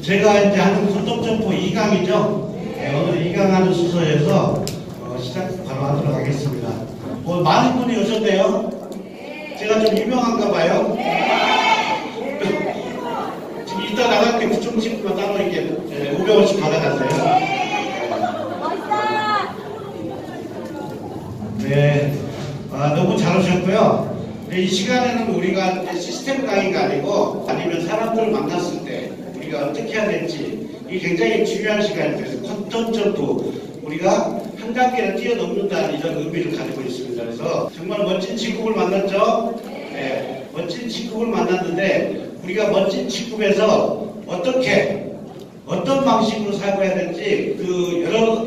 제가 이제 하는 손톱점포 2강이죠. 네, 오늘 2강 하는 순서에서 시작 바로 하도록 하겠습니다. 많은 분이 오셨네요. 제가 좀 유명한가 봐요. 지금 이따 나갈 때 구청식구만 따로 이렇게 500원씩 받아가세요. 네, 너무 잘 오셨고요. 이 시간에는 우리가 시스템 강의가 아니고 아니면 사람들을 만났을 때 우리가 어떻게 해야 될지 이게 굉장히 중요한 시간이 돼서 퀀텀 점프 우리가 한 단계를 뛰어넘는다는 이런 의미를 가지고 있습니다. 그래서 정말 멋진 직급을 만났죠. 네, 멋진 직급을 만났는데 우리가 멋진 직급에서 어떤 방식으로 사고해야 될지 그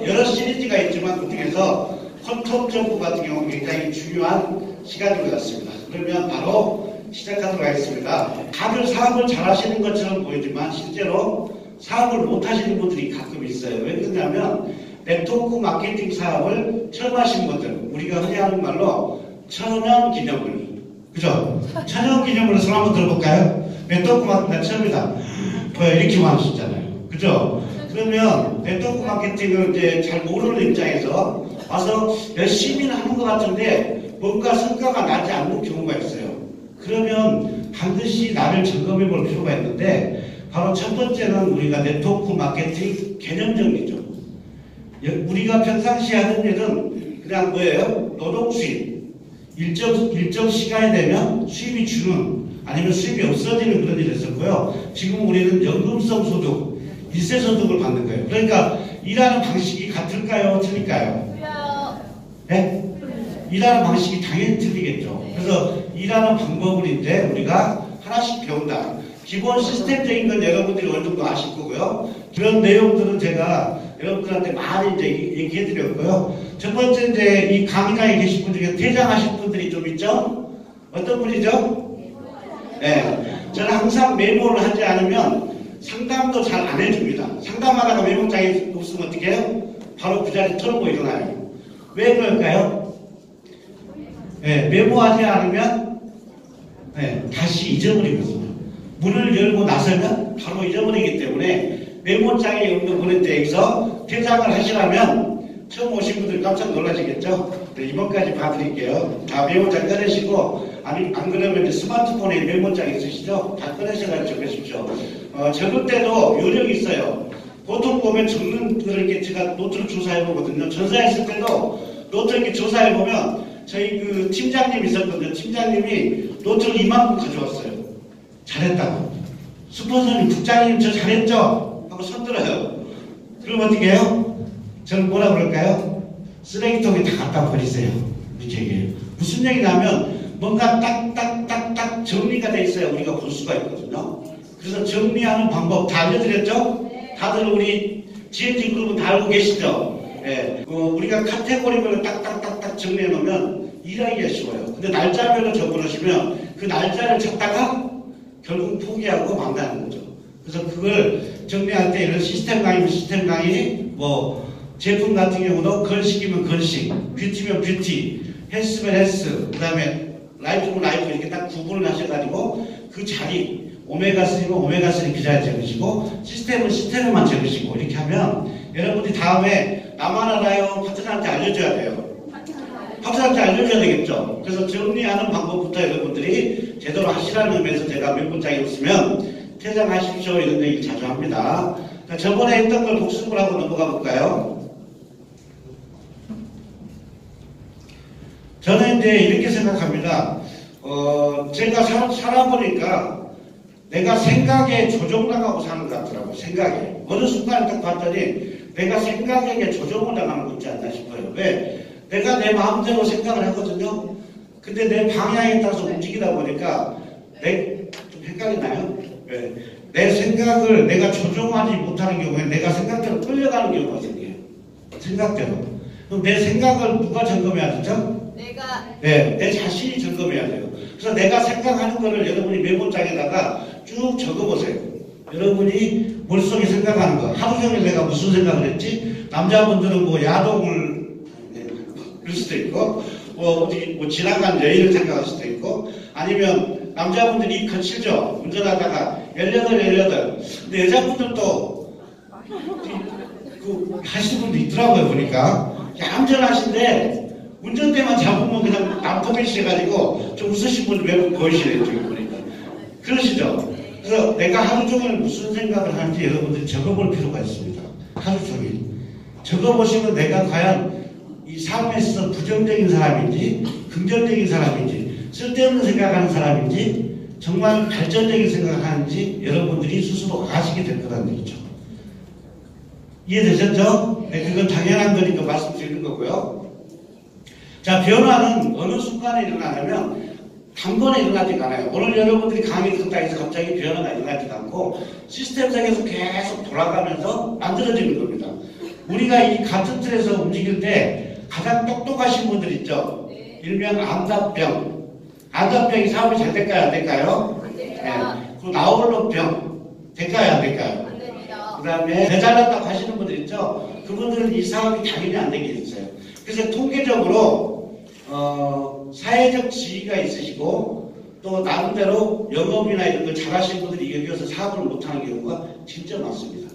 여러 시리즈가 있지만 그 중에서 퀀텀 점프 같은 경우는 굉장히 중요한 시간인 것 같습니다. 그러면 바로 시작하도록 하겠습니다. 다들 사업을 잘 하시는 것처럼 보이지만 실제로 사업을 못 하시는 분들이 가끔 있어요. 왜 그러냐면 네트워크 마케팅 사업을 처음 하시는 분들, 우리가 흔히 하는 말로 천연 기념물, 그죠? 천연 기념물로 손 한번 들어볼까요? 네트워크 마케팅 처음이다. 이렇게 많으시잖아요. 그죠? 그러면 네트워크 마케팅을 이제 잘 모르는 입장에서 와서 열심히 하는 것 같은데 뭔가 성과가 나지 않는 경우가 있어요. 그러면 반드시 나를 점검해 볼 필요가 있는데 바로 첫 번째는 우리가 네트워크 마케팅 개념 정리죠. 우리가 평상시에 하는 일은 그냥 뭐예요? 노동 수입. 일정 시간이 되면 수입이 주는 아니면 수입이 없어지는 그런 일을 했었고요. 지금 우리는 연금성 소득, 일세 소득을 받는 거예요. 그러니까 일하는 방식이 같을까요? 틀릴까요? 네? 일하는 방식이 당연히 틀리겠죠. 그래서 일하는 방법을 이제 우리가 하나씩 배운다. 기본 시스템적인 건 여러분들이 어느 정도 아실 거고요. 그런 내용들은 제가 여러분들한테 많이 이제 얘기해 드렸고요. 첫 번째 이제 이 강의장에 계신 분 중에 퇴장하신 분들이 좀 있죠? 어떤 분이죠? 네. 저는 항상 메모를 하지 않으면 상담도 잘 안 해줍니다. 상담하다가 메모장에 없으면 어떻게 해요? 바로 그 자리에 털고 일어나요. 왜 그럴까요? 네, 메모하지 않으면 다시 잊어버리거든요. 문을 열고 나서면 바로 잊어버리기 때문에 메모장에 없는 분한테 여기서 퇴장을 하시라면 처음 오신 분들 깜짝 놀라시겠죠? 네, 이번까지 봐드릴게요. 다 메모장 꺼내시고 안 그러면 스마트폰에 메모장 있으시죠? 다 꺼내셔가지고 적으십시오. 적을 때도 요령이 있어요. 보통 보면 적는 거를 이렇게 제가 노트를 조사해보거든요. 전사했을 때도 노트를 이렇게 조사해보면 저희 그 팀장님이 있었거든요. 팀장님이 노트를 이만큼 가져왔어요. 잘했다고. 스폰서님, 국장님 저 잘했죠? 하고 손들어요. 그럼 어떻게 해요? 저는 뭐라 그럴까요? 쓰레기통에 다 갖다 버리세요. 이렇게 얘기해요. 무슨 얘기냐면 뭔가 딱딱딱딱 정리가 돼 있어야 우리가 볼 수가 있거든요. 그래서 정리하는 방법 다 알려드렸죠? 다들 우리 GNG 그룹은 다 알고 계시죠? 예, 우리가 카테고리별로 딱딱딱딱 정리해 놓으면 일하기가 쉬워요. 근데 날짜별로 적어놓으시면 그 날짜를 찾다가 결국 포기하고 만나는 거죠. 그래서 그걸 정리할 때 이런 시스템 강의면 시스템 강의, 제품 같은 경우도 건식이면 건식, 뷰티면 뷰티, 헬스면 헬스, 그 다음에 라이프면 라이프 이렇게 딱 구분을 하셔가지고 그 자리, 오메가3면 오메가3 그 자리에 적으시고 시스템은 시스템에만 적으시고 이렇게 하면 여러분들이 다음에 나만 알아요 파트너한테 알려줘야 돼요. 파트너한테 알려줘야 되겠죠. 그래서 정리하는 방법부터 여러분들이 제대로 하시라는 의미에서 제가 몇 문장이 없으면 퇴장하십시오 이런 얘기 자주 합니다. 자, 저번에 했던 걸 복습을 하고 넘어가 볼까요? 저는 이제 이렇게 생각합니다. 제가 살아보니까 내가 생각에 조종당하고 사는 것 같더라고요. 생각에. 어느 순간에 딱 봤더니 내가 생각에게 조종을 당하는 거 있지 않나 싶어요. 왜? 내가 내 마음대로 생각을 하거든요. 근데 내 방향에 따라서 움직이다 보니까 좀 헷갈리 나요? 왜? 내 생각을 내가 조종하지 못하는 경우에 내가 생각대로 끌려가는 경우가 생겨요. 생각대로. 그럼 내 생각을 누가 점검해야 되죠? 네, 내 자신이 점검해야 돼요. 그래서 내가 생각하는 거를 여러분이 메모장에다가 쭉 적어보세요. 여러분이 머릿속에 생각하는 거. 하루 종일 내가 무슨 생각을 했지? 남자분들은 야동을 그럴 수도 있고, 지나간 여인을 생각할 수도 있고, 아니면 남자분들이 거칠죠? 운전하다가 18. 근데 여자분들도 하시는 분도 있더라고요, 보니까. 얌전하신데, 운전대만 잡으면 그냥 남포매시해가지고 좀 웃으신 분들 몇 분 보이시네요, 지금 보니까. 그러시죠? 그래서 내가 하루 종일 무슨 생각을 하는지 여러분들이 적어볼 필요가 있습니다. 하루 종일. 적어보시면 내가 과연 이 삶에 있어서 부정적인 사람인지, 긍정적인 사람인지, 쓸데없는 생각하는 사람인지, 정말 발전적인 생각을 하는지 여러분들이 스스로 아시게 될 거라는 얘기죠. 이해되셨죠? 네, 그건 당연한 거니까 말씀드리는 거고요. 자, 변화는 어느 순간에 일어나냐면 단번에 일어나지가 않아요. 오늘 여러분들이 강의 듣다 해서 갑자기 변화가 일어나지도 않고 시스템상에서 계속 돌아가면서 만들어지는 겁니다. 우리가 이 같은 틀에서 움직일 때 가장 똑똑하신 분들 있죠? 일명 암답병. 암답병이 사업이 잘 될까요? 안 될까요? 네. 그 나홀로병. 될까요? 안 될까요? 그 다음에 대잘났다고 하시는 분들 있죠? 그분들은 이 사업이 당연히 안 되게 있어요. 그래서 통계적으로 사회적 지위가 있으시고 또 나름대로 영업이나 이런 걸 잘하시는 분들이 여기서 사업을 못하는 경우가 진짜 많습니다.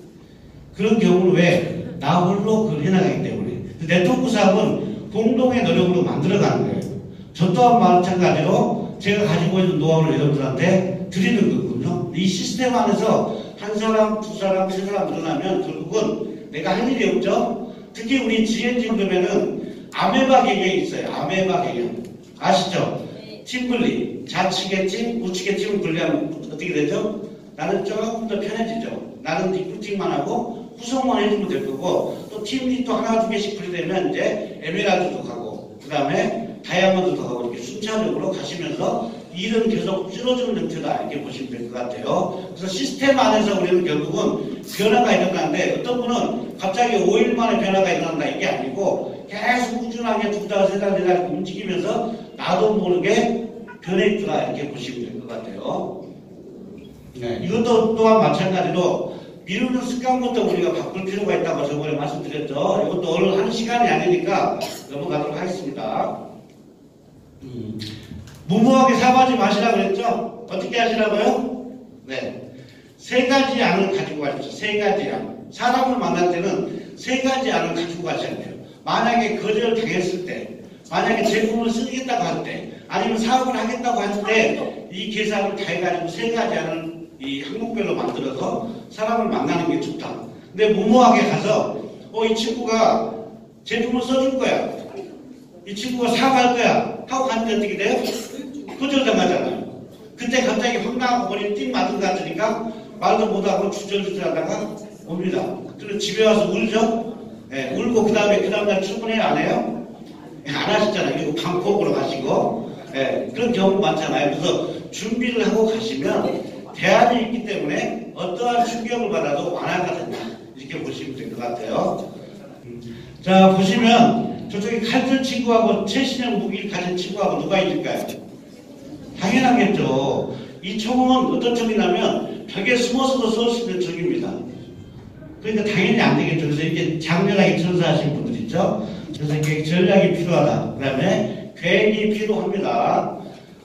그런 경우는 왜? 나 홀로 그걸 해나가기 때문에. 네트워크 사업은 공동의 노력으로 만들어가는 거예요. 저 또한 마찬가지로 제가 가지고 있는 노하우를 여러분들한테 드리는 거거든요. 이 시스템 안에서 한 사람, 두 사람, 세 사람 늘어나면 결국은 내가 할 일이 없죠. 특히 우리 GNG 정도면은 아메바 개념이 있어요. 아메바 개념. 아시죠? 팀 분리. 좌측의 팀, 우측의 팀을 분리하면 어떻게 되죠? 나는 조금 더 편해지죠. 나는 리크루팅만 하고 구성만 해주면 될 거고 또 팀이 또 하나 두 개씩 분리되면 이제 에메랄드도 가고 그 다음에 다이아몬드도 가고 이렇게 순차적으로 가시면서 일은 계속 줄어드는 형태다 이렇게 보시면 될 것 같아요. 그래서 시스템 안에서 우리는 결국은 변화가 일어나는데 어떤 분은 갑자기 5일 만에 변화가 일어난다 이게 아니고 계속 꾸준하게 2달, 3달, 4달 움직이면서 나도 모르게 변해 있더라 이렇게 보시면 될 것 같아요. 네, 이것도 또한 마찬가지로 미루는 습관부터 우리가 바꿀 필요가 있다고 저번에 말씀드렸죠. 이것도 오늘 하는 시간이 아니니까 넘어가도록 하겠습니다. 무모하게 사과하지 마시라고 그랬죠? 어떻게 하시라고요? 네. 3가지 양을 가지고 가십시오. 3가지 양. 사람을 만날 때는 3가지 양을 가지고 가셔야 돼요. 만약에 거절을 당했을 때, 만약에 제품을 쓰겠다고 할 때, 아니면 사업을 하겠다고 할 때, 이 계산을 다 해가지고 3가지 양을 이 항목별로 만들어서 사람을 만나는 게 좋다. 근데 무모하게 가서, 이 친구가 제품을 써줄 거야. 이 친구가 사과할 거야. 하고 가는데 어떻게 돼요? 거절당하잖아요. 그때 갑자기 황당하고 본인이 띵 맞은 것 같으니까 말도 못하고 주저주저 하다가 옵니다. 그리고 집에 와서 울죠? 네, 울고 그 다음날 출근해요? 안 해요? 안 하시잖아요. 이거 방콕으로 가시고. 네, 그런 경우 많잖아요. 그래서 준비를 하고 가시면 대안이 있기 때문에 어떠한 충격을 받아도 완화가 된다. 이렇게 보시면 될 것 같아요. 자, 보시면 저쪽에 칼들 친구하고 최신형 무기를 가진 친구하고 누가 있을까요? 당연하겠죠. 이 총은 어떤 총이냐면 벽에 숨어서도 쏠 수 있는 총입니다. 그러니까 당연히 안 되겠죠. 그래서 이렇게 장렬하게 천사하신 분들 있죠. 그래서 이렇게 전략이 필요하다. 그 다음에 계획이 필요합니다.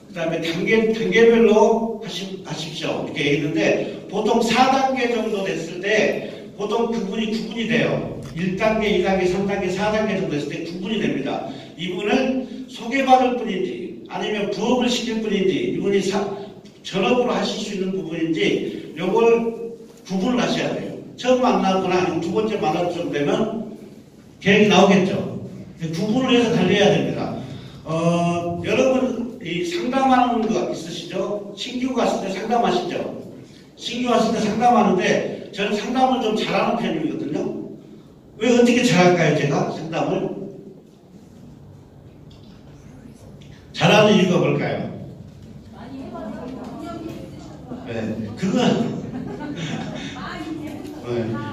그 다음에 단계별로 하십시오. 이렇게 얘기했는데 보통 4단계 정도 됐을 때 보통 구분이 돼요. 1단계, 2단계, 3단계, 4단계 정도 됐을 때 구분이 됩니다. 이분을 소개받을 뿐인지 아니면 부업을 시킬 뿐인지 이분이 전업으로 하실 수 있는 부분인지 요걸 구분을 하셔야 돼요. 처음 만나거나 아니면 두 번째 만날 쯤 되면 계획이 나오겠죠. 구분을 해서 달려야 됩니다. 여러분 이 상담하는 거 있으시죠? 신규 갔을 때 상담하시죠? 신규 왔을 때 상담하는데 저는 상담을 좀 잘하는 편이거든요. 왜 어떻게 잘할까요? 제가 상담을 잘하는 이유가 뭘까요? 네, 그건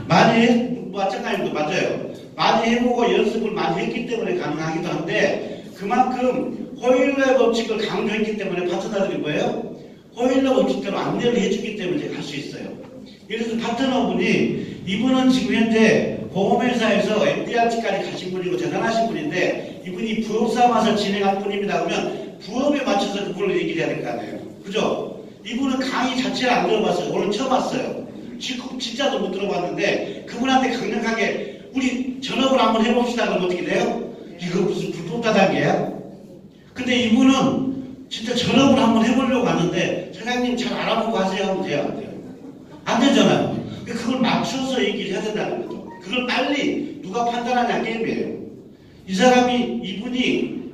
많이 마찬가지입니다. 맞아요. 많이 해보고 연습을 많이 했기 때문에 가능하기도 한데 그만큼 호일러 법칙을 강조했기 때문에 파트너들이 뭐예요? 호일러 법칙대로 안내를 해주기 때문에 제가 할 수 있어요. 그래서 파트너분이 이분은 지금 현재 보험회사에서 MDRT까지 가신 분이고 대단하신 분인데 이분이 부업 삼아서 진행할 분입니다. 그러면 부업에 맞춰서 그걸로 얘기를 해야 될 거 아니에요. 그죠? 이분은 강의 자체를 안 들어봤어요. 오늘 처음 왔어요. 진짜도 못 들어봤는데 그분한테 강력하게 우리 전업을 한번 해봅시다. 그러면 어떻게 돼요? 이거 무슨 불법 다단계야? 근데 이분은 진짜 전업을 한번 해보려고 하는데 사장님 잘 알아보고 하세요 하면 돼요? 안 돼요? 안 되잖아요. 그걸 맞춰서 얘기를 해야 된다는 거죠. 그걸 빨리 누가 판단하냐 게임이에요. 이 사람이 이분이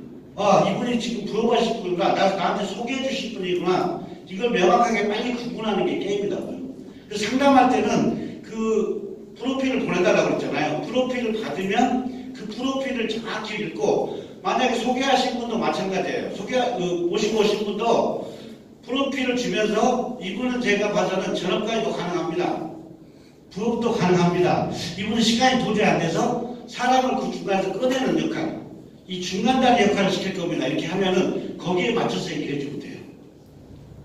지금 부러워하실 분이구나. 나한테 소개해 주실 분이구나. 이걸 명확하게 빨리 구분하는 게 게임이라고요. 그래서 상담할 때는 그 프로필을 보내달라고 그랬잖아요. 프로필을 받으면 그 프로필을 정확히 읽고 만약에 소개하신 분도 마찬가지예요. 모시고 오신 분도 프로필을 주면서 이분은 제가 봐서는 전업까지도 가능합니다. 부업도 가능합니다. 이분은 시간이 도저히 안 돼서 사람을 그 중간에서 꺼내는 역할, 이 중간다리 역할을 시킬 겁니다. 이렇게 하면은 거기에 맞춰서 얘기해 주면 돼요.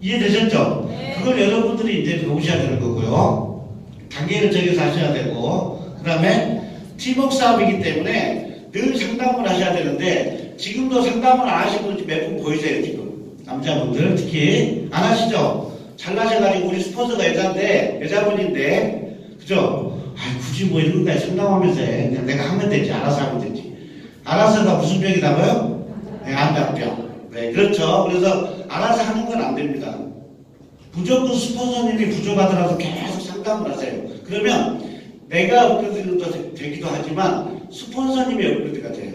이해되셨죠? 네. 그걸 여러분들이 이제 배우셔야 되는 거고요. 단계를 정해서 하셔야 되고, 그 다음에 팀워크 싸움이기 때문에 늘 상담을 하셔야 되는데 지금도 상담을 안 하시는 분 몇 분 보이세요 지금? 남자분들 특히 안 하시죠? 잘나셔가지고 우리 스폰서가 여자분인데 그죠? 굳이 뭐 이런 거까지 상담하면서 해. 그냥 내가 하면 되지. 알아서 하면 되지. 알아서가 무슨 병이라고요? 네, 안락병. 네, 그렇죠. 그래서 알아서 하는 건 안 됩니다. 무조건 스폰서님이 부족하더라도 계속 상담을 하세요. 그러면 내가 업그레이드도 되기도 하지만 스폰서님이 업그레이드가 돼요.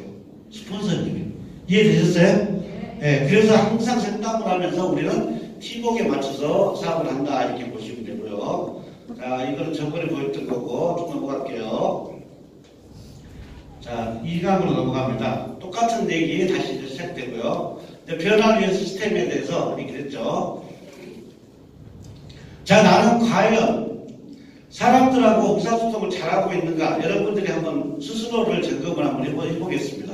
스폰서님이. 이해되셨어요? 네, 그래서 항상 상담을 하면서 우리는 팀워크에 맞춰서 사업을 한다 이렇게 보시면 되고요. 자, 이거는 저번에 보였던 거고 좀 넘어갈게요. 자, 2강으로 넘어갑니다. 똑같은 얘기 다시 시작되고요. 변화를 위한 시스템에 대해서 얘기를 했죠. 자, 나는 과연 사람들하고 의사소통을 잘하고 있는가? 여러분들이 한번 스스로를 점검을 한번 해보겠습니다.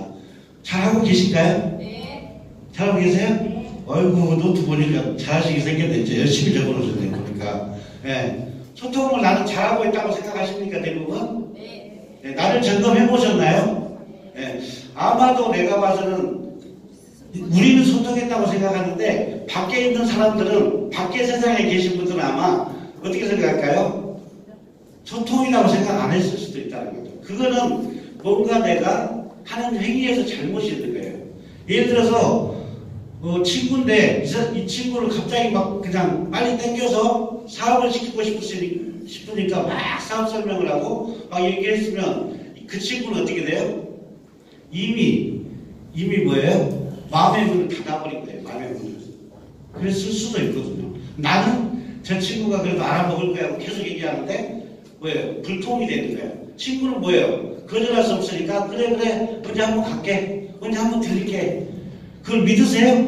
잘하고 계신가요? 네. 잘하고 계세요? 네. 어이구, 노트 보니까 잘하시게 생겼네. 이제 열심히 적어놓으셨네, 보니까. 네. 소통을 나는 잘하고 있다고 생각하십니까, 대부분? 네. 네. 나를 점검해보셨나요? 네. 아마도 내가 봐서는 우리는 소통했다고 생각하는데 밖에 있는 사람들은 밖에 세상에 계신 분들은 아마 어떻게 생각할까요? 소통이라고 생각 안 했을 수도 있다는 거죠. 그거는 뭔가 내가 하는 행위에서 잘못이 있는 거예요. 예를 들어서 친구인데 이 친구를 갑자기 막 그냥 빨리 당겨서 사업을 시키고 싶으니까 막 사업 설명을 하고 막 얘기했으면 그 친구는 어떻게 돼요? 이미 뭐예요? 마음의 문을 닫아버린 거예요. 마음의 문을. 그랬을 수도 있거든요. 나는 저 친구가 그래도 알아먹을 거야 하고 계속 얘기하는데 뭐예요? 불통이 되는 거예요. 친구는 뭐예요? 거절할 수 없으니까 그래 언제 한번 갈게. 언제 한번 들릴게. 그걸 믿으세요?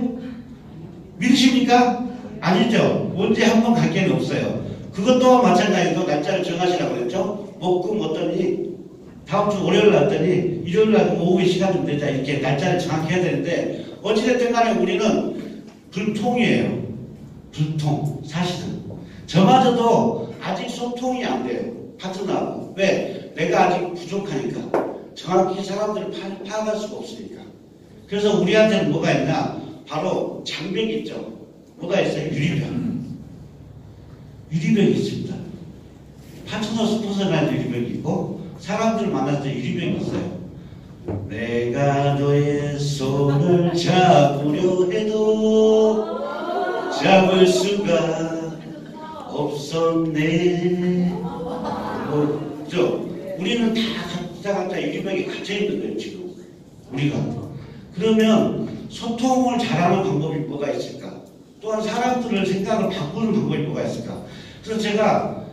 믿으십니까? 아니죠. 언제 한번 갈게는 없어요. 그것 또한 마찬가지로 날짜를 정하시라고 그랬죠. 목금 어떠니? 다음 주 월요일 났더니 일요일 날 오후에 시간 좀 되자 이렇게 날짜를 정확히 해야 되는데 어찌됐든 간에 우리는 불통이에요. 불통. 사실은. 저마저도 아직 소통이 안 돼요. 파트너하고. 왜? 내가 아직 부족하니까. 정확히 사람들을 파악할 수가 없으니까. 그래서 우리한테는 뭐가 있나? 바로 장벽이 있죠. 뭐가 있어요? 유리벽. 유리벽이 있습니다. 파트너 스폰서라는 유리벽이 있고 사람들을 만날 때 유리벽이 있어요. 내가 너의 손을 잡으려 해도 잡을 수가 없었네. 그죠? 우리는 다 각자 유리벽에 갇혀있는 거예요, 지금. 우리가. 그러면 소통을 잘하는 방법이 뭐가 있을까? 또한 사람들을 생각을 바꾸는 방법이 뭐가 있을까? 그래서 제가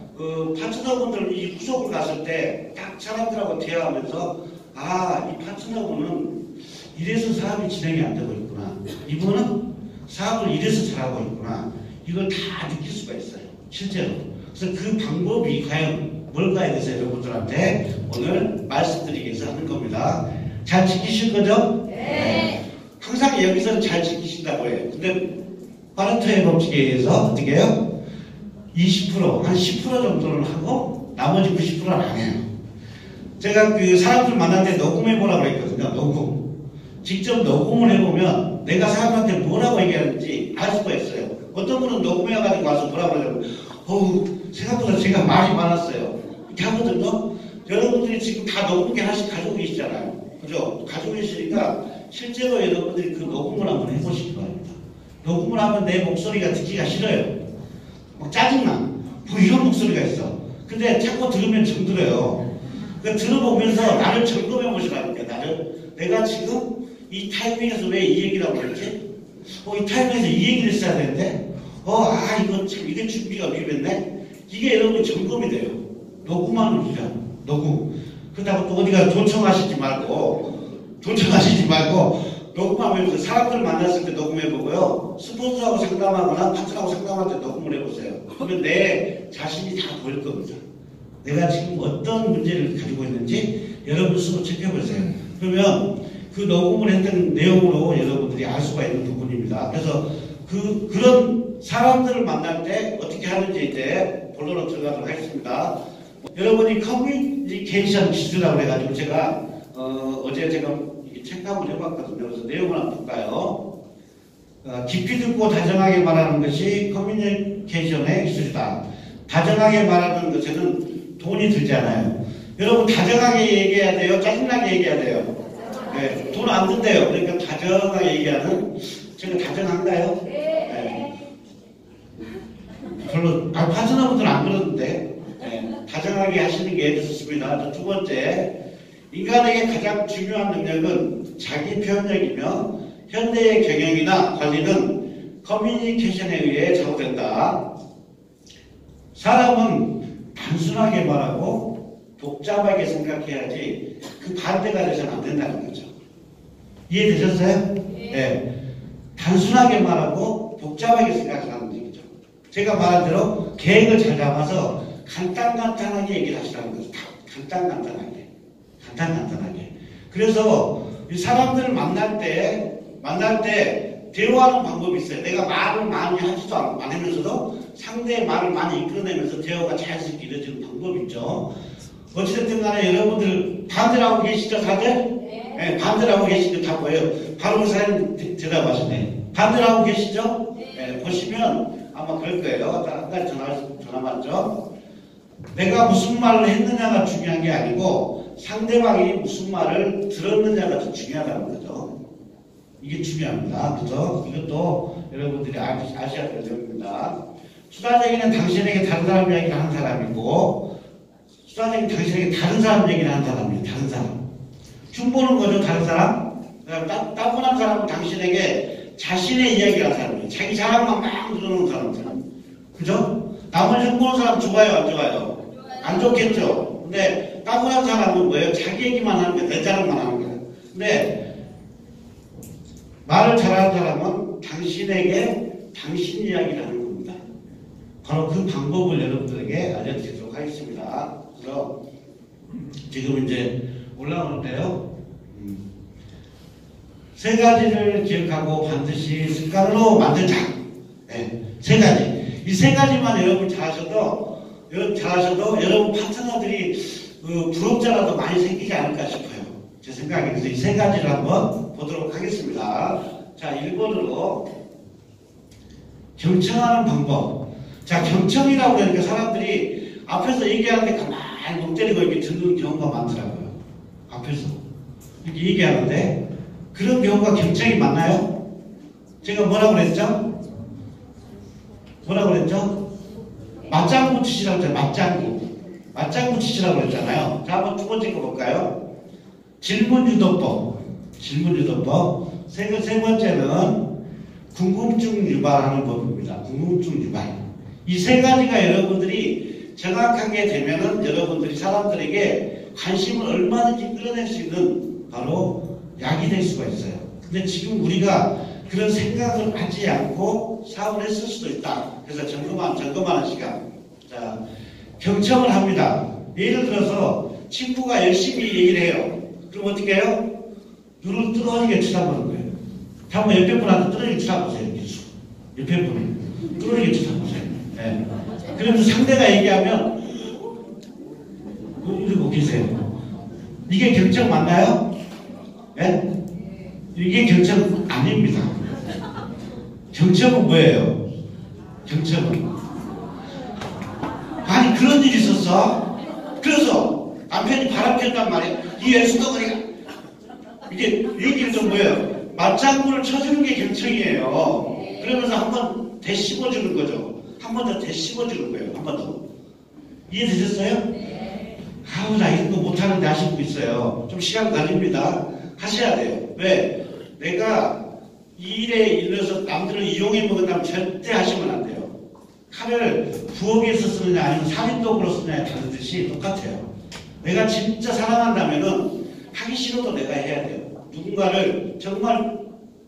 파트너분들 이 후속을 갔을 때 딱 사람들하고 대화하면서 이 파트너분은 이래서 사업이 진행이 안 되고 있구나. 이분은 사업을 이래서 잘하고 있구나. 이걸 다 느낄 수가 있어요. 실제로. 그래서 그 방법이 과연 뭘까에 대해서 여러분들한테 오늘 말씀드리기 위해서 하는 겁니다. 잘 지키실 거죠? 네. 항상 여기서는 잘 지키신다고 해요. 근데 파레토의 법칙에 의해서 어떻게 해요? 20%, 한 10% 정도는 하고 나머지 90%는 안 해요. 제가 그 사람들 만날 때 녹음해보라고 했거든요. 녹음. 직접 녹음을 해보면 내가 사람한테 뭐라고 얘기하는지 알 수가 있어요. 어떤 분은 녹음해가지고 와서 뭐라 그러냐면, 생각보다 제가 말이 많았어요. 이렇게 하거든요. 여러분들이 지금 다 녹음기 하나씩 가지고 계시잖아요. 그죠? 가지고 계시니까 실제로 여러분들이 그 녹음을 한번 해보시기 바랍니다. 녹음을 하면 내 목소리가 듣기가 싫어요. 막 짜증나. 뭐 이런 목소리가 있어. 근데 자꾸 들으면 정들어요. 그 들어보면서 나를 점검해 보시라니까. 나를 내가 지금 이 타이밍에서 왜 이 얘기를 하고 있지? 이 타이밍에서 이 얘기를 했어야 되는데 이거 지금 이게 준비가 미흡했네? 이게 여러분 점검이 돼요. 녹음하는 거죠. 녹음. 그렇다고 또 어디가 도청하시지 말고 녹음하면서 사람들 만났을 때 녹음해보고요. 스폰서하고 상담하거나 파트너하고 상담할 때 녹음을 해보세요. 그러면 내 자신이 다 보일 겁니다. 내가 지금 어떤 문제를 가지고 있는지 여러분 스스로 체크해보세요. 그러면 그 녹음을 했던 내용으로 여러분들이 알 수가 있는 부분입니다. 그래서 그런 사람들을 만날 때 어떻게 하는지 이제 본론으로 들어가도록 하겠습니다. 여러분이 커뮤니케이션 기술이라고 해가지고 제가 어제 제가 체크 한번 해봤거든요. 그래서 내용을 한번 볼까요? 깊이 듣고 다정하게 말하는 것이 커뮤니케이션의 기술이다. 다정하게 말하는 것에는 돈이 들잖아요. 여러분 다정하게 얘기해야 돼요? 짜증나게 얘기해야 돼요? 네, 돈 안 든대요. 그러니까 다정하게 얘기하는, 제가 다정한가요? 네. 별로, 파트너분들은 안 그러는데, 네, 다정하게 하시는 게 좋습니다. 두 번째, 인간에게 가장 중요한 능력은 자기 표현력이며 현대의 경영이나 관리는 커뮤니케이션에 의해 작업된다. 사람은 단순하게 말하고 복잡하게 생각해야지 그 반대가 돼서는 안 된다는 거죠. 이해되셨어요? 네. 단순하게 말하고 복잡하게 생각하는 얘기죠. 제가 말한 대로 계획을 잘 잡아서 간단하게 얘기를 하시라는 거죠. 간단하게. 그래서 이 사람들을 만날 때 대화하는 방법이 있어요. 내가 말을 많이 하지도 않으면서도 상대의 말을 많이 이끌어내면서 대화가 자연스럽게 이루어지는 방법이 있죠. 어찌됐든 간에 여러분들 반대로 하고 계시죠, 다들? 네, 반대로 하고 계시죠, 다 보여요. 바로 그 사람 대답하시네. 반대로 하고 계시죠? 네, 보시면 아마 그럴 거예요. 한 가지 전화 맞죠? 내가 무슨 말을 했느냐가 중요한 게 아니고 상대방이 무슨 말을 들었느냐가 더 중요하다는 거죠. 이게 중요합니다. 그죠? 이것도 여러분들이 아셔야 될 점입니다. 수다쟁이는 당신에게 다른 사람 이야기를 하는 사람이고, 수다쟁이는 당신에게 다른 사람 얘기를 하는 사람이에요. 다른 사람. 흉보는 거죠, 다른 사람. 따분한 사람은 당신에게 자신의 이야기를 하는 사람이에요. 자기 자랑만 막 들어오는 사람. 그죠? 남을 흉보는 사람 좋아요, 안 좋아요? 안 좋겠죠? 근데 따분한 사람은 뭐예요? 자기 얘기만 하는 거예요. 내 자랑만 하는 거예요. 근데 말을 잘하는 사람은 당신에게 당신 이야기를 하는 겁니다. 바로 그 방법을 여러분들에게 알려드리도록 하겠습니다. 그래서 지금 이제 올라오는데요. 세 가지를 기억하고 반드시 습관으로 만들자. 네, 세 가지. 이 세 가지만 여러분 잘하셔도 여러분 파트너들이 부럽자라도 많이 생기지 않을까 싶어요. 제 생각에. 그래서 이 세 가지를 한번 보도록 하겠습니다. 자, 1번으로 경청하는 방법. 자, 경청이라고 그러니까 사람들이 앞에서 얘기하는데 가만히 목 때리고 이렇게 듣는 경우가 많더라고요. 앞에서 이렇게 얘기하는데 그런 경우가 경청이 맞나요? 제가 뭐라고 그랬죠? 맞장구 치시라고 했잖아요. 맞장구 치시라고 했잖아요. 자, 한번 두 번째 거 볼까요? 질문유도법. 세 번째는 궁금증 유발하는 법입니다. 궁금증 유발. 이 세 가지가 여러분들이 정확하게 되면은 여러분들이 사람들에게 관심을 얼마든지 끌어낼 수 있는 바로 약이 될 수가 있어요. 근데 지금 우리가 그런 생각을 하지 않고 사업을 했을 수도 있다. 그래서 점검하는 시간. 자, 경청을 합니다. 예를 들어서 친구가 열심히 얘기를 해요. 그럼 어떻게 해요? 눈을 뜨거워지게 쳐다보는 거예요. 한번 옆에 분한테 뜨거워지게 쳐다보세요. 옆에 분을 뜨거워지게 쳐다보세요. 네. 그러면서 상대가 얘기하면 이러고 계세요. 이게 경청 맞나요? 네? 이게 경청 아닙니다. 경청은 뭐예요? 경청은. 아니 그런 일이 있었어. 그래서 남편이 바람 폈단 말이야. 이 애수덩어리가 이게 얘기를 좀 뭐예요? 맞장구를 쳐주는 게 경청이에요. 그러면서 한번 되씹어주는 거죠. 한 번 더 되씹어주는 거예요. 한 번 더. 이해되셨어요? 아우 나 이런 거 못하는데 하시고 있어요. 좀 시간 걸립니다. 하셔야 돼요. 왜? 내가 이 일에 일러서 남들을 이용해 먹는다면 절대 하시면 안 돼요. 칼을 부엌에서 쓰느냐 아니면 살인도구로 쓰느냐에 다른 듯이 똑같아요. 내가 진짜 사랑한다면은 하기 싫어도 내가 해야 돼요. 누군가를 정말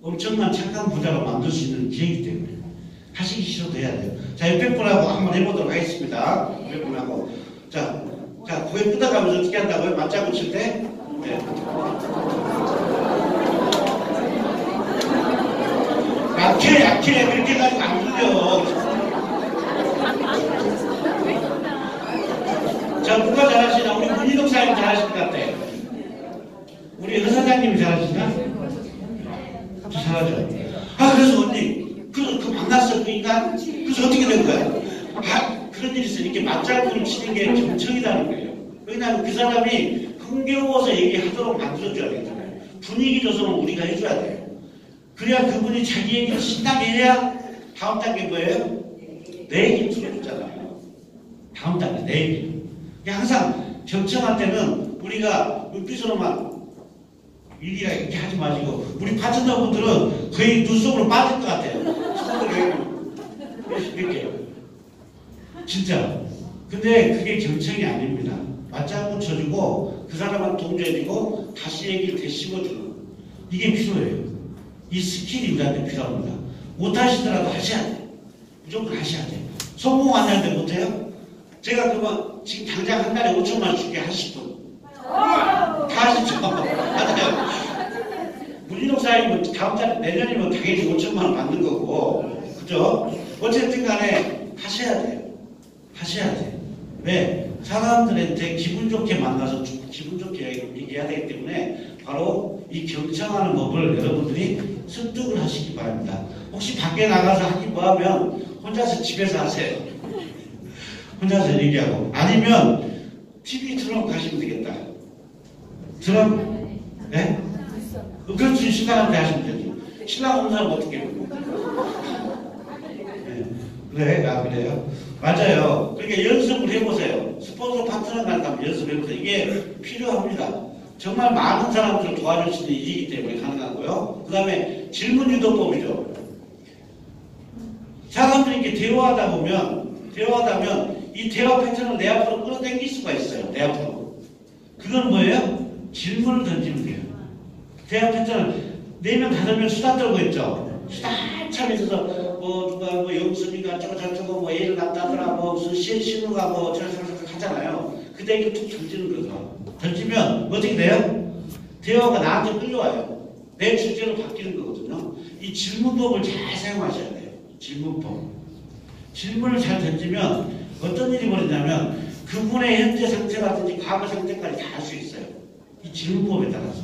엄청난 착한 부자로 만들 수 있는 기회이기 때문에 하시기 싫어도 해야 돼요. 자, 옆에 분하고 한번 해보도록 하겠습니다. 옆에 분하고. 자, 고개 끄덕하면서 어떻게 한다고요? 맞장구 칠 때? 네. 약해. 그렇게 가지고 안 들려. 자, 누가 잘하시나? 우리 문희동 사장님 잘하실 것 같아. 우리 회사장님이 잘하시나? 잘하죠. 아, 그래서 언니, 그 만났어, 그 인간? 그래서 어떻게 된 거야? 아, 그런 일이 있어. 이렇게 맞장구를 치는 게 경청이라는 거예요. 왜냐하면 그 사람이 흥겨워서 얘기하도록 만들어줘야 되잖아요. 분위기 조성을 우리가 해줘야 돼요. 그래야 그분이 자기 얘기를 신나게 해야 다음 단계 뭐예요? 내 얘기를 들어주잖아요. 다음 단계 내 얘기. 항상 경청할 때는 우리가 눈빛으로만 일이라 이렇게 하지 마시고 우리 파트너분들은 거의 눈속으로 빠질 것 같아요. 손으로 이렇게 진짜. 근데 그게 경청이 아닙니다. 맞장구 쳐주고 그 사람한테 동조해주고 다시 얘기를 되씹어주는 이게 필요해요. 이 스킬이 우리한테 필요합니다. 못하시더라도 하셔야 돼요. 무조건 하셔야 돼요. 성공 안 하는데 못해요? 제가 그만 지금 당장 한 달에 5천만 원 줄게 하실 분. 다 하시죠? 맞아요. 문희동 사장님은 다음 달 내년이면 당연히 5천만 원 받는 거고. 그죠? 어쨌든 간에 하셔야 돼요. 하셔야 돼요. 왜? 사람들한테 기분 좋게 만나서 기분 좋게 얘기해야 되기 때문에 바로 이 경청하는 법을 여러분들이 습득을 하시기 바랍니다. 혹시 밖에 나가서 하기 뭐하면 혼자서 집에서 하세요. 혼자서 얘기하고. 아니면 TV 틀어놓고 하시면 되겠다. 드럼? 네? 그렇지. 신랑한테 하시면 되지. 신랑 없는 사람 어떻게 해요? 네. 그래? 아, 그래요? 맞아요. 그러니까 연습을 해보세요. 스폰서 파트너 간다면 연습해보세요. 이게 필요합니다. 정말 많은 사람들을 도와줄 수 있는 일이기 때문에 가능하고요. 그 다음에 질문 유도법이죠. 사람들이 이렇게 대화하다 보면 이 대화 패턴을 내 앞으로 끌어당길 수가 있어요. 내 앞으로. 그건 뭐예요? 질문을 던지면 돼요. 대화 패턴을 4명, 5명 수다 떨고 있죠. 수다 참 있어서 누가 영수미가 저거 애를 낳다더라 무슨 신우가 저거 하잖아요. 그 얘기를 툭 던지는 거죠. 던지면 어떻게 돼요? 대화가 나한테 끌려와요. 내 주제로 바뀌는 거거든요. 이 질문법을 잘 사용하셔야 돼요. 질문법. 질문을 잘 던지면 어떤 일이 벌어지냐면 그분의 현재 상태라든지 과거 상태까지 다 알 수 있어요. 이 질문법에 따라서.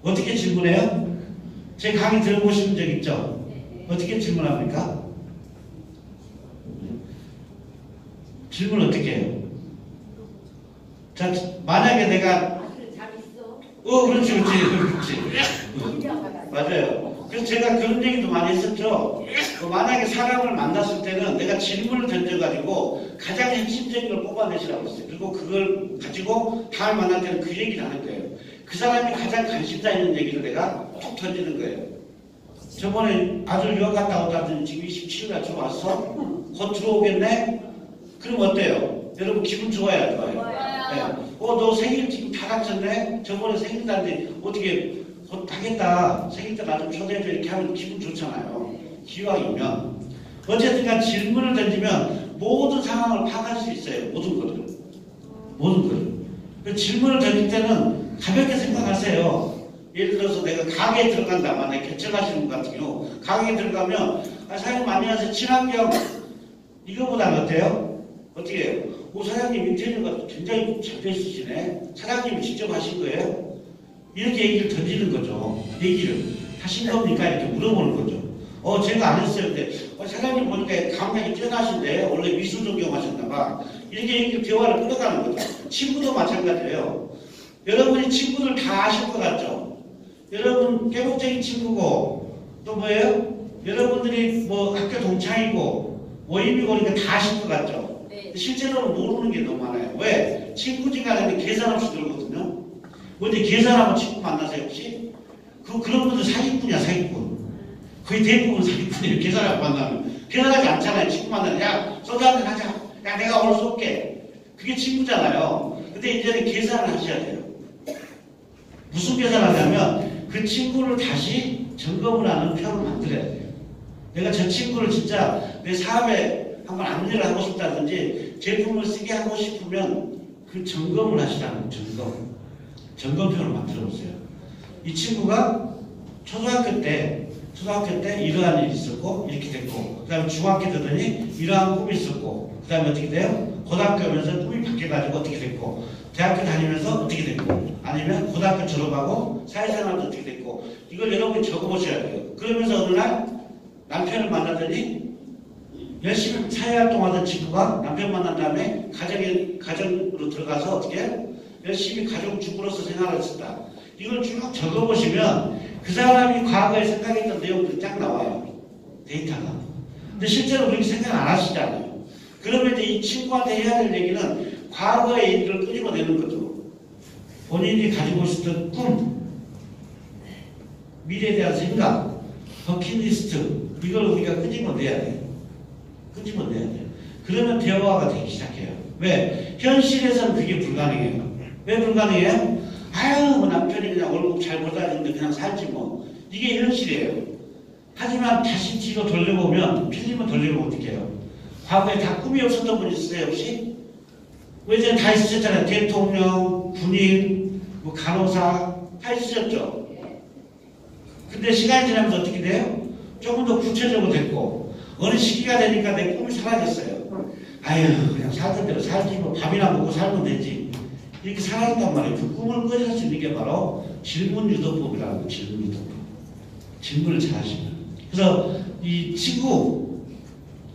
어떻게 질문해요? 제 강의 들어보신 적 있죠? 어떻게 질문합니까? 질문 어떻게 해요? 자, 만약에 내가 그렇지. 맞아요. 그래서 제가 그런 얘기도 많이 했었죠. 만약에 사람을 만났을 때는 내가 질문을 던져가지고 가장 핵심적인 걸 뽑아내시라고 했어요. 그리고 그걸 가지고 다음에 만날 때는 그 얘기를 하는 거예요. 그 사람이 가장 관심사 있는 얘기를 내가 툭 던지는 거예요. 저번에 아들 유학 갔다 왔다더니 지금 27일날 들어왔어? 곧 들어오겠네? 그럼 어때요? 여러분 기분 좋아요, 안 좋아요? 네. 너 생일 지금 다 갖췄네? 저번에 생일 날인데 어떻게 곧 하겠다. 생일 때 나 좀 초대해줘. 이렇게 하면 기분 좋잖아요. 기왕이면. 어쨌든 질문을 던지면 모든 상황을 파악할 수 있어요. 모든 것을. 질문을 던질 때는 가볍게 생각하세요. 예를 들어서 내가 가게에 들어간다. 만약에 개척하시는 분 같은 경우 가게에 들어가면 사장님 안녕하세요. 친환경 이거보다 어때요? 어떻게 해요? 사장님 인테리어가 굉장히 잘 돼 있으시네. 사장님이 직접 하신 거예요? 이렇게 얘기를 던지는 거죠. 얘기를 하신 겁니까? 이렇게 물어보는 거죠. 제가 안 했어요. 근데 사장님 보니까 감각이 뛰어나신데 원래 미술 전공하셨나봐. 이렇게 대화를 끌어가는 거죠. 친구도 마찬가지예요. 여러분이 친구들 다 아실 것 같죠? 여러분 깨복쟁이 친구고 또 뭐예요? 여러분들이 뭐 학교 동창이고 모임이고 그러니까 다 아실 것 같죠? 네. 실제로는 모르는 게 너무 많아요. 왜? 친구지간에는 계산 없이 들거든요. 근데 계산하고 친구 만나세요 혹시? 그런 분들 사기꾼이야 사기꾼. 거의 대부분 사기꾼이에요. 계산하고 만나면. 계산하지 않잖아요. 친구 만나면 야 소주 한잔 하자. 야 내가 오늘 쏠게. 그게 친구잖아요. 근데 이제는 계산을 하셔야 돼요. 무슨 계산을 하냐면 그 친구를 다시 점검을 하는 표를 만들어야 돼요. 내가 저 친구를 진짜 내 사업에 한번 안내를 하고 싶다든지 제품을 쓰게 하고 싶으면 그 점검을 하시라는 점검표를 만들어 보세요. 이 친구가 초등학교 때 이러한 일이 있었고 이렇게 됐고 그 다음에 중학교 되더니 이러한 꿈이 있었고 그 다음에 어떻게 돼요? 고등학교 오면서 꿈이 바뀌어가지고 어떻게 됐고 대학교 다니면서 어떻게 됐고 아니면 고등학교 졸업하고 사회생활도 어떻게 됐고 이걸 여러분이 적어보셔야 돼요. 그러면서 어느 날 남편을 만나더니 열심히 사회활동하던 친구가 남편 만난 다음에 가정으로 들어가서 어떻게 해요? 열심히 가정주부로서 생활을 했다. 이걸 쭉 적어보시면 그 사람이 과거에 생각했던 내용들이 쫙 나와요. 데이터가. 근데 실제로 그렇게 생각 안 하시잖아요. 그러면 이제 이 친구한테 해야 될 얘기는 과거의 일들을 끄집어내는 거죠. 본인이 가지고 있었던 꿈, 미래에 대한 생각, 버킷리스트 이걸 우리가 끄집어내야 돼요. 끄집어내야 돼요. 그러면 대화가 되기 시작해요. 왜? 현실에서는 그게 불가능해요. 왜 불가능해요? 아유 뭐 남편이 그냥 월급 잘 벌다니는데 그냥 살지 뭐. 이게 현실이에요. 하지만 다시 뒤로 돌려보면 필름을 돌려보면 어떻게 해요? 과거에 다 꿈이 없었던 분 있으세요 혹시? 뭐 이제 다 있으셨잖아요. 대통령, 군인, 뭐 간호사 다 있으셨죠? 근데 시간이 지나면서 어떻게 돼요? 조금 더 구체적으로 됐고 어느 시기가 되니까 내 꿈이 사라졌어요. 아유 그냥 살던 대로 살지 뭐 밥이나 먹고 살면 되지. 이렇게 살아있단 말이에요. 그 꿈을 꺼낼 수 있는 게 바로 질문유도법이라고 질문유도법. 질문을 잘 하시면. 그래서 이 친구,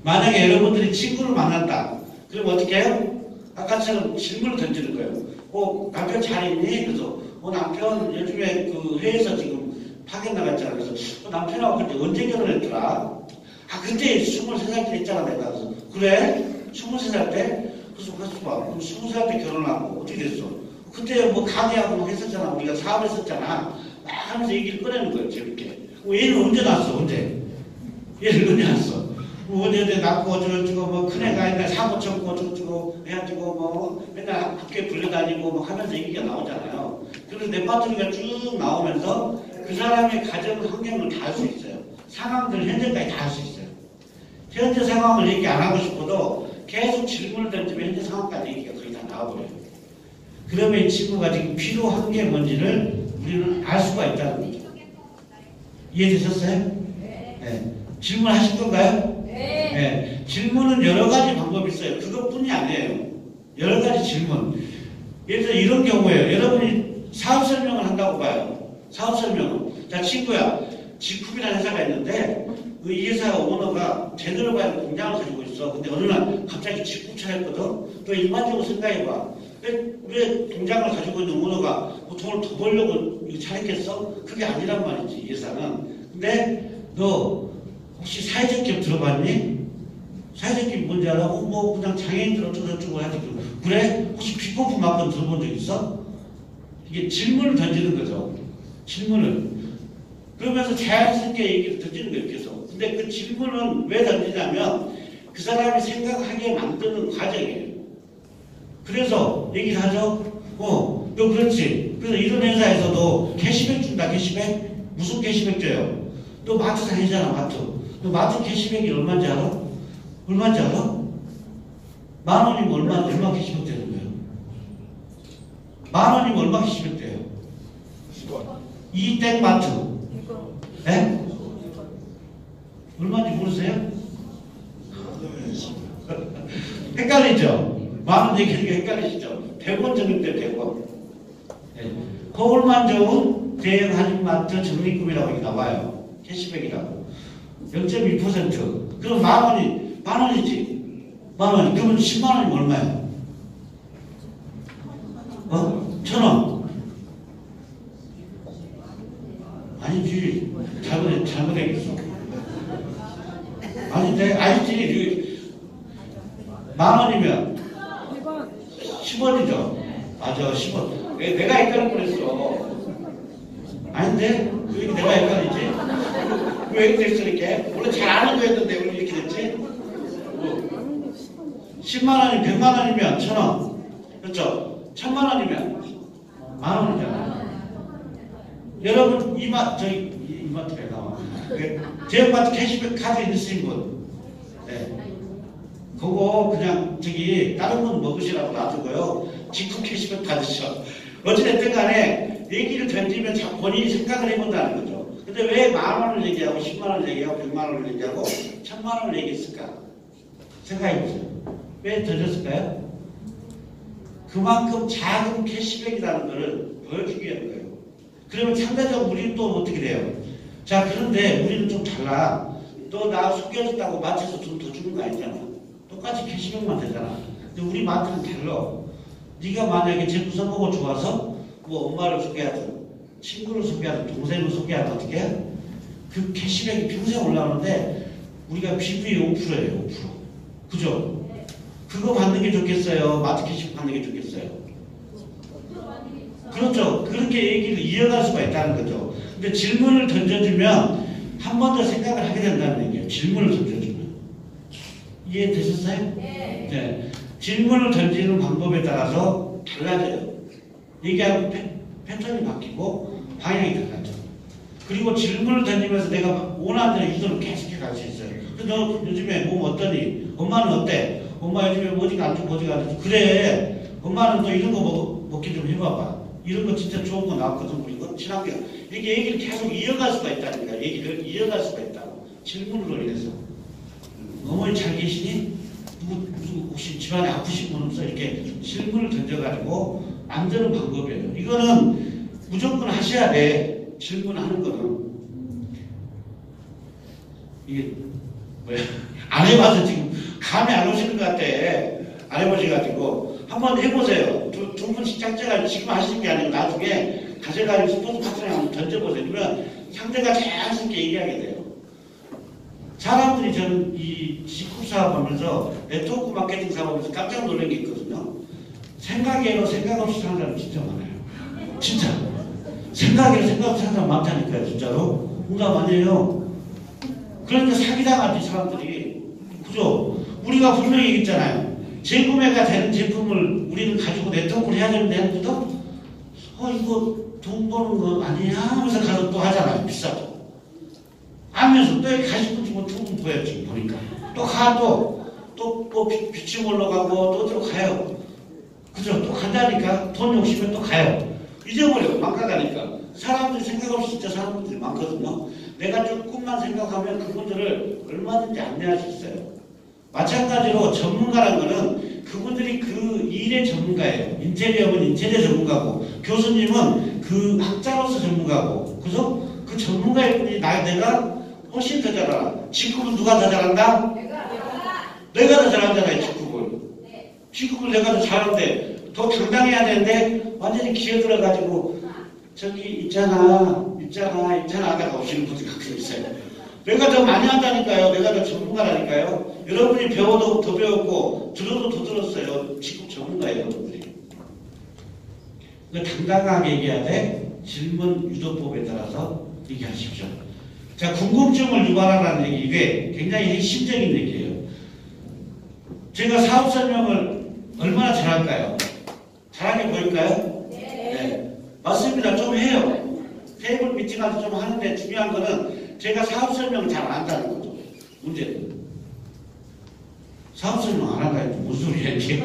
만약에 여러분들이 친구를 만났다. 그럼 어떻게 해요? 아까처럼 질문을 던지는 거예요. 남편 잘 있니? 그래서 남편 요즘에 그 회에서 지금 파견 나갔잖아. 그래서 남편하고 그때 언제 결혼했더라? 그때 23살 때 했잖아 내가. 그래서 그래? 23살 때? 그래서 봐. 20살 때 결혼하고 어떻게 됐어? 그때 뭐 강의하고 막 했었잖아. 우리가 사업했었잖아. 막 하면서 얘기를 꺼내는 거예요. 재밌게. 얘는 언제 낳았어? 언제? 얘를 언제 낳았어? 언제 낳고 저거 뭐 큰애가 있나 사고 쳤고 저거 해가지고 뭐 맨날 학교에 불려다니고 뭐 하면서 얘기가 나오잖아요. 그래서 레파토리가 쭉 나오면서 그 사람의 가정 환경을 다 알 수 있어요. 상황들 현재까지 다 알 수 있어요. 현재 상황을 얘기 안 하고 싶어도 계속 질문을 던지면 현재 상황까지 얘기가 거의 다 나와버려요. 그러면 이 친구가 지금 필요한 게 뭔지를 우리는 알 수가 있다는 거죠. 이해되셨어요? 네. 질문하실 건가요? 네. 네. 질문은 여러 가지 방법이 있어요. 그것뿐이 아니에요. 여러 가지 질문. 예를 들어 이런 경우에요. 여러분이 사업 설명을 한다고 봐요. 사업 설명은. 자, 친구야. 지쿰이라는 회사가 있는데 이 회사 오너가 제대로 봐야 공장을 가지고 있어. 근데 어느 날 갑자기 직구 차렸거든. 또 일반적으로 생각해봐. 왜 공장을 가지고 있는 오너가 뭐 돈을 더 벌려고 이거 차렸겠어? 그게 아니란 말이지, 이 회사는. 근데 너 혹시 사회적 기업 들어봤니? 사회적 기업 뭔지 알아? 뭐 그냥 장애인들 어쩌고저쩌고 하지. 그래? 혹시 비코프 막건 들어본 적 있어? 이게 질문을 던지는 거죠. 질문을. 그러면서 자연스럽게 얘기를 던지는 거예요, 계속. 근데 그 질문은 왜 던지냐면 그 사람이 생각하게 만드는 과정이에요. 그래서 얘기를 하죠. 너 그렇지. 그래서 이런 회사에서도 캐시백 준다, 캐시백? 무슨 캐시백 줘요? 너 마트 다니잖아, 마트. 너 마트 캐시백이 얼마인지 알아? 얼마인지 알아? 10,000원이면 얼마 캐시백 되는 거예요? 10,000원이면 얼마 캐시백 돼요? 10원. 이땡 마트. 네? 얼마인지 모르세요? 헷갈리죠? 10,000원 얘기하니까 헷갈리시죠? 100원 정도인데 100원. 네. 거울만 좋은 대형 한인마트 적립금이라고 나와요. 캐시백이라고. 0.2%. 그럼 만 원이지. 만 원. 그러면 10만 원이면 얼마야? 1,000원. 아니지. 잘못했겠어. 아니지. 만 원이면 10원이죠. 맞아, 10원. 내가 헷갈릴 뻔했어. 아닌데? 왜 내가 헷갈리지? 왜 이렇게 됐어, 이렇게? 원래 잘 아는 거였는데 왜 이렇게 됐지? 10만 원이 100만 원이면 1,000원. 그렇죠? 1,000만 원이면 만 원이잖아요. 여러분, 이마트에 나와. 대형마트 캐시백 카드 있으신 분. 네. 그거 그냥 다른 분 먹으시라고 놔두고요. 직구 캐시백 받으셔. 어찌됐든 간에 얘기를 던지면 본인이 생각을 해본다는 거죠. 근데 왜 만 원을 얘기하고 10만 원을 얘기하고 100만 원을 얘기하고 1,000만 원을 얘기했을까? 생각해보세요. 왜 던졌을까요? 그만큼 작은 캐시백이라는 것을 보여주기 위한 거예요. 그러면 상대적으로 우리는 또 어떻게 돼요? 자, 그런데 우리는 좀 달라. 또 나 속여줬다고 마트에서 돈 더 주는 거 아니잖아. 똑같이 캐시백만 되잖아. 근데 우리 마트는 달라. 네가 만약에 제 구성보고 좋아서 뭐 엄마를 소개하든 친구를 소개하든 동생을 소개하든 어떻게 해? 그 캐시백이 평생 올라오는데 우리가 PV 5%예요. 5%. 그죠? 그거 받는 게 좋겠어요? 마트 캐시백 받는 게 좋겠어요? 그렇죠. 그렇게 얘기를 이어갈 수가 있다는 거죠. 근데 질문을 던져주면 한 번 더 생각을 하게 된다는 얘기예요. 질문을 던져주면. 이해되셨어요? 네. 질문을 던지는 방법에 따라서 달라져요. 얘기하고 패턴이 바뀌고 방향이 달라져. 그리고 질문을 던지면서 내가 원하는 대로 유도를 계속해 갈 수 있어요. 너 요즘에 몸 어떠니? 엄마는 어때? 엄마 요즘에 어디가 안 좋고 어디가 안 좋고. 그래. 엄마는 또 이런 거 먹기 좀 해봐봐. 이런 거 진짜 좋은 거 나왔거든. 우리 거 친환경. 이렇게 얘기를 계속 이어갈 수가 있다니까. 얘기를 이어갈 수가 있다고. 질문으로 인해서. 어머니 잘 계시니? 누구 혹시 집안에 아프신 분 없어? 이렇게 질문을 던져가지고 만드는 방법이에요. 이거는 무조건 하셔야 돼. 질문하는 거는. 이게 뭐야? 안 해봐서 지금 감이 안 오시는 것 같아. 안 해보셔가지고 한번 해보세요. 두 분씩 짝짝하게 지금 하시는 게 아니고 나중에 가져가지고 스포츠 파트너에 한번 던져보세요. 그러면 상대가 자연스럽게 얘기하게 돼요. 사람들이 저는 이 직구 사업하면서 네트워크 마케팅 사업하면서 깜짝 놀란 게 있거든요. 생각외로 생각 없이 사는 사람 진짜 많아요. 진짜. 생각외로 생각 없이 사는 사람 많다니까요. 진짜로. 공감 아니에요. 그러니까 사기당하지 사람들이. 그죠? 우리가 분명히 얘기했잖아요. 재구매가 되는 제품을 우리는 가지고 네트워크를 해야 되는데 또 이거 돈 버는 거 아니야? 하면서 가서 또 하잖아요. 비싸도. 하면서 또 여기 가시고 주고 두분 보여요. 지금 보니까. 또 가, 또 뭐 비치 올라가고 또 어디로 가요. 그죠? 또 간다니까. 돈 욕심에 또 가요. 잊어버려요. 망가가니까. 사람들이 생각 없이 진짜 사는 분들이 많거든요. 내가 조금만 생각하면 그분들을 얼마든지 안내할 수 있어요. 마찬가지로 전문가라는 거는 그분들이 그 일의 전문가예요. 인테리어는 인테리어 전문가고, 교수님은 그 학자로서 전문가고, 그죠? 그 전문가일 뿐이 내가 훨씬 더 잘 알아. 직급은 누가 더 잘한다? 내가 더 잘하잖아요, 직급을. 직급을 내가 더 잘하는데, 더 당당해야 되는데, 완전히 기어들어가지고, 저기 있잖아 하다가 오시는 분들이 가끔 있어요. 내가 더 많이 한다니까요. 내가 더 전문가라니까요. 여러분이 배워도 더 배웠고 들어도 더 들었어요. 직급 전문가예요. 여러분들이. 당당하게 얘기해야 돼. 질문 유도법에 따라서 얘기하십시오. 자, 궁금증을 유발하라는 얘기, 이게 굉장히 핵심적인 얘기예요. 제가 사업 설명을 얼마나 잘할까요? 잘하게 보일까요? 네. 맞습니다. 좀 해요. 테이블 미팅할 때 좀 하는데 중요한 거는 제가 사업 설명을 잘 안 한다는 거죠. 문제는. 사업 설명 안 한다 해도 무슨 소리야 이게.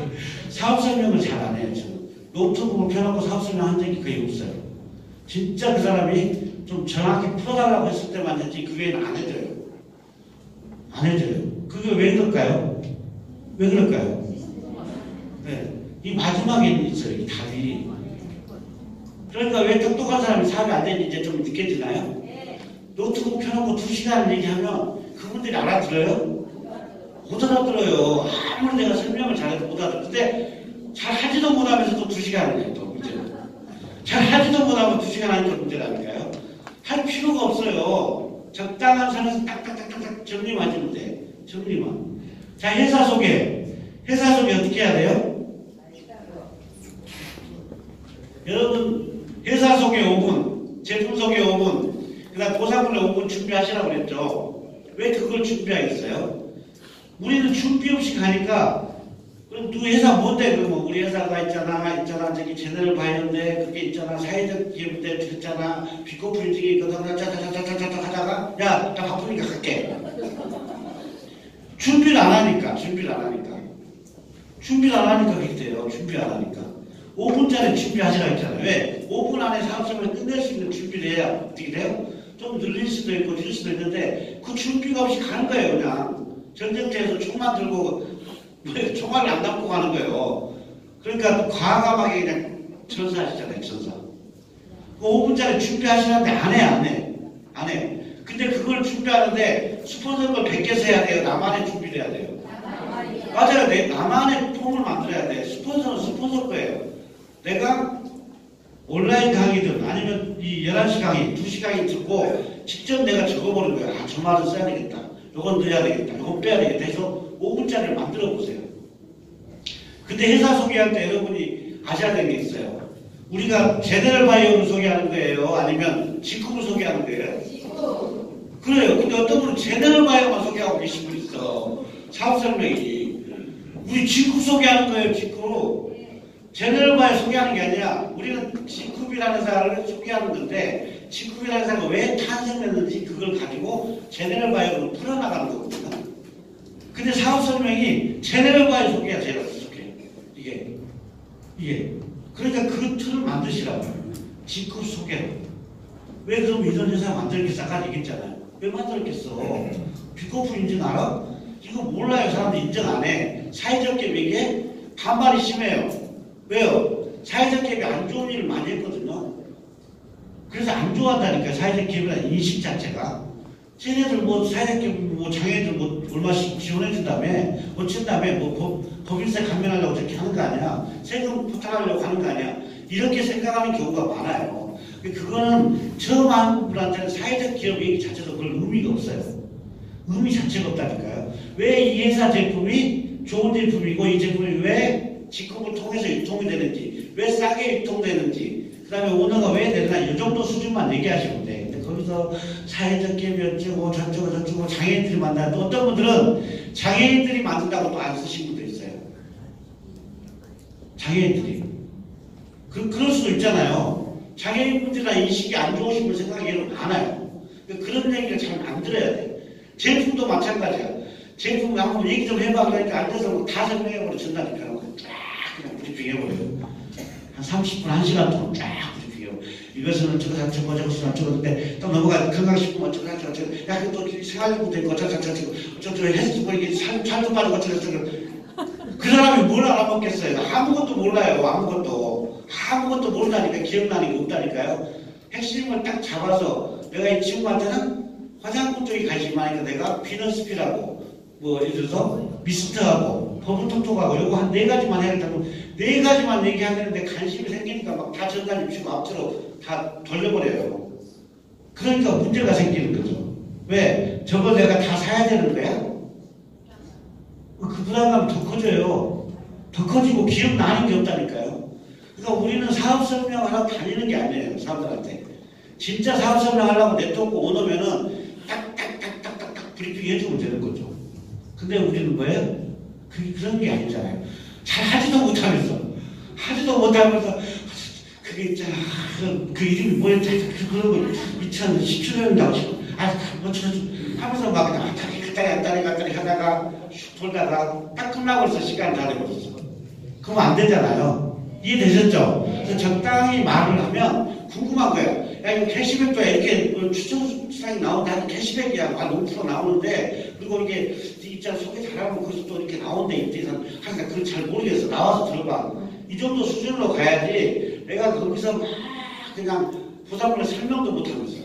사업 설명을 잘 안 해요. 저는. 노트북을 펴놓고 사업 설명 한 적이 거의 없어요. 진짜 그 사람이 좀 정확히 풀어달라고 했을 때만 했지 그 외에는 안 해줘요. 안 해줘요. 그게 왜 그럴까요? 왜 그럴까요? 네. 이 마지막에 있어요. 이 답이. 그러니까 왜 똑똑한 사람이 사업이 안 되는지 이제 좀 느껴지나요? 노트북 펴놓고 2시간 얘기하면 그분들이 알아들어요? 못 알아들어요. 아무리 내가 설명을 잘해도 못 알아들어. 근데 잘 하지도 못하면서 또 2시간을 해, 또 문제는. 잘 하지도 못하면 2시간 하니까 문제라니까요. 할 필요가 없어요. 적당한 선에서 딱딱딱딱 정리만 해주면 돼. 정리만. 자, 회사 소개. 회사 소개 어떻게 해야 돼요? 여러분, 회사 소개 5분, 제품 소개 5분, 그 다음 보상물에 5분 준비하시라고 그랬죠. 왜 그걸 준비하겠어요? 우리는 준비 없이 가니까, 그럼 누구 회사 뭔데? 그러면 우리 회사가 있잖아, 저기 제너럴 바이오인데, 그게 있잖아, 사회적 기업인데, 있잖아, 비코 프린팅이 있거든, 짜자자자자자 하다가, 야, 나 바쁘니까 갈게. 준비를 안 하니까. 준비를 안 하니까 그렇게 돼요. 준비 안 하니까. 5분짜리 준비하시라고 했잖아요. 왜? 5분 안에 사업성을 끝낼 수 있는 준비를 해야 어떻게 돼요? 좀 늘릴 수도 있고 줄 수도 있는데 그 준비가 없이 가는 거예요. 그냥 전쟁터에서 총만 들고 총알을 안 담고 가는 거예요. 그러니까 과감하게 그냥 전사하시잖아요. 전사. 그 5분짜리 준비하시는데 안 해. 근데 그걸 준비하는데 스폰서 걸 100개서 해야 돼요. 나만의 준비를 해야 돼요. 맞아요. 나만의 폼을 만들어야 돼. 스폰서는 스폰서 거예요. 내가 온라인 강의든 아니면 이 11시 강의, 2시 강의 듣고 직접 내가 적어보는 거야. 아, 저 말은 써야 되겠다. 요건 넣어야 되겠다. 요건 빼야 되겠다 해서 5분짜리를 만들어 보세요. 근데 회사 소개할 때 여러분이 아셔야 되는 게 있어요. 우리가 제너럴 바이오를 소개하는 거예요? 아니면 직구를 소개하는 거예요? 그래요. 근데 어떤 분은 제너럴 바이오만 소개하고 계신 분 있어. 사업 설명이. 우리 직구 소개하는 거예요. 직구. 제너럴 바이오 소개하는 게 아니라 우리는 직구비라는 회사를 소개하는 건데 직구비라는 회사가 왜 탄생했는지 그걸 가지고 제너럴 바이오로 풀어나가는 거거든요. 근데 사업 설명이 제너럴 바이오 소개야. 제너럴 소개. 이게. 그러니까 그 틀을 만드시라고. 직구 소개로. 왜 그럼 이런 회사 만들겠어? 아까 얘기했잖아요. 왜 만들었겠어? 비코프 인증 알아? 이거 몰라요. 사람들 인정 안 해. 사회적 기업에게 반발이 심해요. 왜요? 사회적 기업이 안 좋은 일을 많이 했거든요. 그래서 안 좋아한다니까. 사회적 기업이라는 인식 자체가. 쟤네들 사회적 기업 장애인들 얼마씩 지원해준다며 어쩐다며 법인세 감면하려고 저렇게 하는 거 아니야. 세금 포탈하려고 하는 거 아니야. 이렇게 생각하는 경우가 많아요. 그거는 처음 하는 분한테는 사회적 기업 얘기 자체도 별 의미가 없어요. 의미 자체가 없다니까요. 왜 이 회사 제품이 좋은 제품이고 이 제품이 왜 직급을 통해서 유통이 되는지, 왜 싸게 유통되는지, 그 다음에 오너가 왜 되나 이 정도 수준만 얘기하시면 돼. 근데 거기서 사회적 기업이 어쩌고 저쩌고 장애인들이 만나는데 어떤 분들은 장애인들이 만든다고 또 안 쓰신 분도 있어요. 장애인들이. 그럴 수도 있잖아요. 장애인분들이나 인식이 안 좋으신 분 생각이 많아요. 그런 얘기를 잘 안 들어야 돼. 제품도 마찬가지야. 제품 한번 얘기 좀 해봐. 그러니까 앉아서 다 설명해버려 준다니까요. 쫙 그냥 브리핑 해버려요. 한 30분, 1시간 동안 쫙 브리핑 해버려. 이것은 저거인데 또 넘어가 건강식품 어쩌고 야, 또 생활용품도 있고 어쩌고 헬스 보이기 살도 빠지고 어쩌고 그 사람이 뭘 알아먹겠어요. 아무것도 몰라요. 아무것도 모른다니까. 기억나는 게 없다니까요. 핵심을 딱 잡아서 내가 이 친구한테는 화장품 쪽에 관심이 많으니까 내가 피너스피라고 예를 들어서 미스트하고 버블톡톡하고 요거 한 4가지만 해야겠다고 4가지만 얘기하는데 관심이 생기니까 막 다 전단지 피고 앞으로 다 돌려버려요. 그러니까 문제가 생기는 거죠. 왜? 저거 내가 다 사야 되는 거야? 그 부담감이 더 커져요. 더 커지고 기억나는 게 없다니까요. 그러니까 우리는 사업 설명하러 다니는 게 아니에요. 사람들한테. 진짜 사업 설명하려고 냅뒀고 오너면은 딱딱딱딱딱 브리핑 해주면 되는 거죠. 근데 우리는 뭐예요? 그런 게 아니잖아요. 잘 하지도 못하면서 그게 있잖아. 그 이름이 뭐였지? 그런 거 2017년에 나오시고 하면서 막 그냥 왔다리 하다가 슉 돌다가 딱 끝나고 있어. 시간이 다 돼버렸어. 그러면 안 되잖아요. 이해되셨죠? 그래서 적당히 말을 하면 궁금한 거예요. 야, 이거 캐시백도 이렇게 추천 수상이 나온다. 캐시백이야. 한 5% 나오는데, 그리고 이게 있잖아. 소개 잘하면 거기서 또 이렇게 나온대. 이때서 항상 그걸 잘 모르겠어. 나와서 들어봐. 이 정도 수준으로 가야지. 내가 거기서 막 그냥 부담으로 설명도 못하고 있어.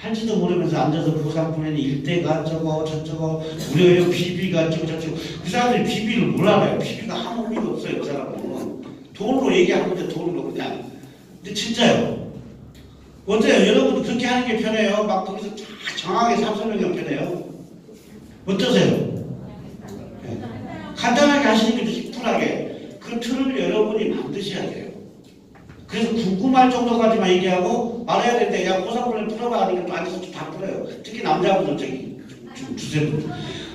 할지도 모르면서 앉아서 보상꾼에는 일대가 저거 저쩌고 우리 비비가 저거 그 사람들이 비비를 몰라요. 비비가 아무 의미가 없어요. 그 사람은 돈으로 얘기하는데 돈으로 그냥. 근데 진짜요. 어때요? 여러분도 그렇게 하는 게 편해요. 막 거기서 쫙 정확하게 삼설명이 편해요. 어떠세요? 네. 간단하게 하시는 게 심플하게 그 틀을 여러분이 만드셔야 돼요. 그래서 궁금할 정도까지만 얘기하고 말해야 될 때 야 보상권을 풀어봐 하니까 또 앉아서 다 풀어요. 특히 남자분들 저기 주세분들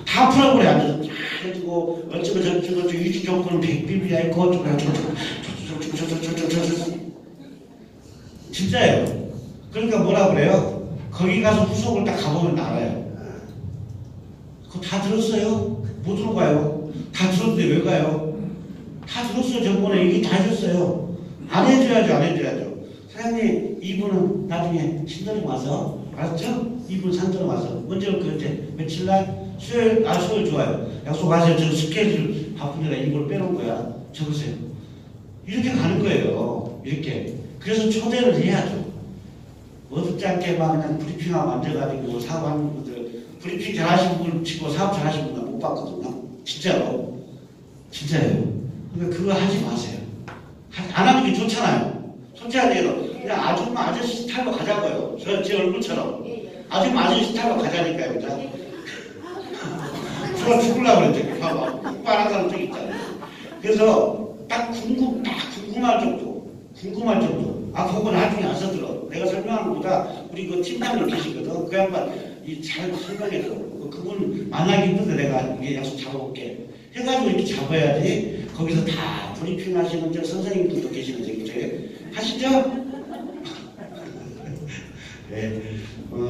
다 풀어버려요. 앉아서 쫙 해주고 어쩌고 저쩌고 유지 조건은 100비비야 있고 저쩌고 진짜예요. 그러니까 뭐라 그래요? 거기 가서 후속을 딱 가보면 알아요. 그거 다 들었어요? 못 들어가요. 다 들었는데 왜 가요? 다 들었어요. 저번에 얘기 다 해줬어요. 안 해줘야죠. 안 해줘야죠. 사장님 이분은 나중에 신도림 와서 알았죠? 이분 산도림 와서 언제 올 거예요? 며칠날? 수요일? 수요일 좋아요. 약속하세요. 저 스케줄 바쁜데다 이걸 빼놓은 거야. 적으세요. 이렇게 가는 거예요. 이렇게. 그래서 초대를 해야죠. 어둡지 않게 막 그냥 브리핑하고 앉아가지고 사업하는 분들 브리핑 잘하시는 분 치고 사업 잘하시는 분은 못 봤거든요. 진짜로. 진짜예요. 그러니까 그거 하지 마세요. 안 하는 게 좋잖아요. 솔직하게 그냥 아줌마 아저씨 스타일로 가자고요. 제 얼굴처럼. 아줌마 아저씨 스타일로 가자니까요. 그냥. 누가 죽으려고 그랬죠. 봐봐. 국발한 사람 쪽 있잖아요. 그래서 딱 궁금할 정도. 그거 나중에 와서 들어. 내가 설명하는 것보다 우리 그 팀장님 계시거든. 그 양반 잘 설명해줘. 그분 만나기 힘든데 내가 이게 약속 잡아볼게. 해가지고 이렇게 잡아야지. 거기서 다 브리핑 하시는 저 선생님들도 계시는 저기 하시죠? 네.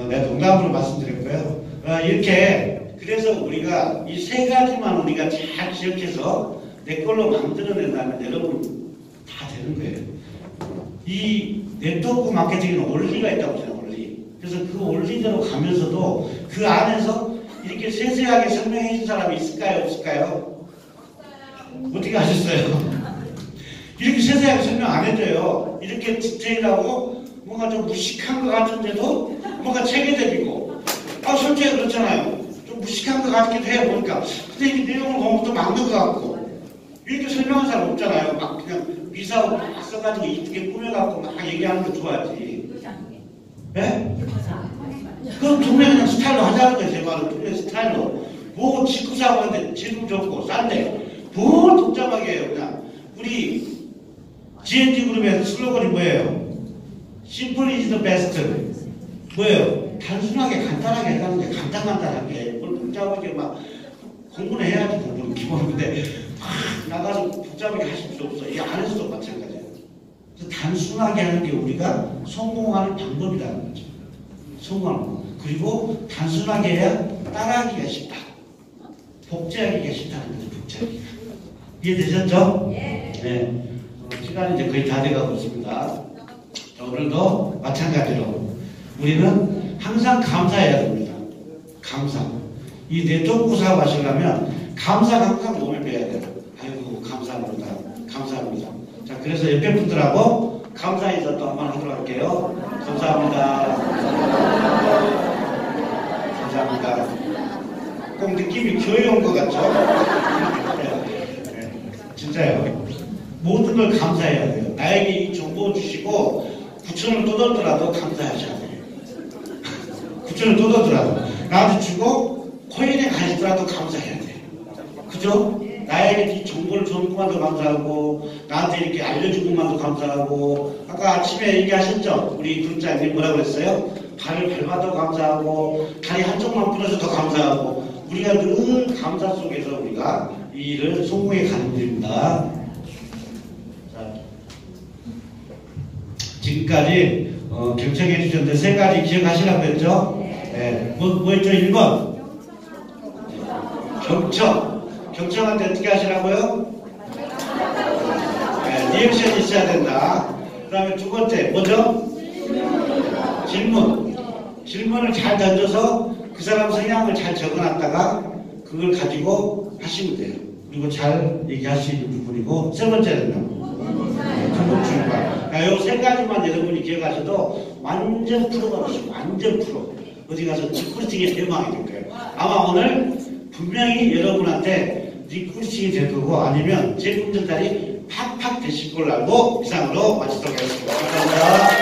내가 농담으로 말씀드렸고요. 이렇게 그래서 우리가 이 세 가지만 우리가 잘 기억해서 내 걸로 만들어낸다면 여러분 다 되는 거예요. 이 네트워크 마케팅에는 원리가 있다고 생각해요. 원리. 그래서 그 원리대로 가면서도 그 안에서 이렇게 세세하게 설명해 준 사람이 있을까요? 없을까요? 어떻게 하셨어요? 이렇게 세세하게 설명 안 해줘요. 이렇게 디테일하고 뭔가 좀 무식한 것 같은데도 뭔가 체계적이고 솔직히 그렇잖아요. 좀 무식한 것 같기도 해요. 보니까. 근데 이게 내용을 보면 또 맞는 것 같고 이렇게 설명한 사람 없잖아요. 막 그냥 미사하고 막 써가지고 이쁘게 꾸며갖고 막 얘기하는 거 좋아하지. 네? 그럼 동네 그냥 스타일로 하자는 거예요. 제 말은 동네 스타일로. 뭐 직구사고 하는데 질금 좋고 싼데 뭘 복잡하게 해요. 그냥 우리 GNT 그룹의 슬로건이 뭐예요? Simple is the best. 뭐예요? 단순하게 간단하게 해가는 게 간단하게 뭘 복잡하게 막 공부는 해야지. 공부는 기본인데 나가서 복잡하게 하실 필요 없어. 이 안에서도 마찬가지예요. 그래서 단순하게 하는 게 우리가 성공하는 방법이라는 거죠. 성공하는 거. 그리고 단순하게 해야 따라하기가 쉽다. 복제하기가 쉽다는 거죠. 복제하기가. 이해되셨죠? 네. 시간이 이제 거의 다 돼가고 있습니다. 오늘도 마찬가지로 우리는 항상 감사해야 됩니다. 감사. 이 네트워크 사업 하시려면 감사가 항상 몸에 배야 돼요. 아이고 감사합니다. 감사합니다. 자 그래서 옆에 분들하고 감사 인사 또 한번 하도록 할게요. 감사합니다. 감사합니다. 꼭 느낌이 교회 온 것 같죠? 네, 진짜요. 모든 걸 감사해야 돼요. 나에게 이 정보 주시고 9천을 떠들더라도 감사하셔야 돼요. 9천을 떠들더라도 나한테 주고 코인에 가시더라도 감사해야 돼요. 그죠? 나에게 이 정보를 주는 것만도 감사하고 나한테 이렇게 알려준 것만도 감사하고 아까 아침에 얘기하셨죠? 우리 그룹장님 뭐라고 그랬어요? 발을 밟아도 감사하고 다리 한쪽만 풀어서 더 감사하고 우리가 늘 감사 속에서 우리가 이 일을 성공해 가는 길입니다. 자, 지금까지 경청해 주셨는데 세 가지 기억하시라고 했죠? 네. 뭐였죠? 1번 경청한테 어떻게 하시라고요? 네, 리액션이 있어야 된다. 그 다음에 두 번째 뭐죠? 질문을 잘 던져서 그 사람 성향을 잘 적어놨다가 그걸 가지고 하시면 돼요. 그리고 잘 얘기할 수 있는 부분이고 세 번째는요? 중복 출발. 이 세 가지만 여러분이 기억하셔도 완전 프로가 되시고 완전 프로. 어디 가서 니꾸리팅의 대망이 될 거예요. 아마 오늘 분명히 여러분한테 니꾸리팅이 될 거고 아니면 제 꿈전달이 팍팍 되실 걸로 알고 이상으로 마치도록 하겠습니다. 감사합니다.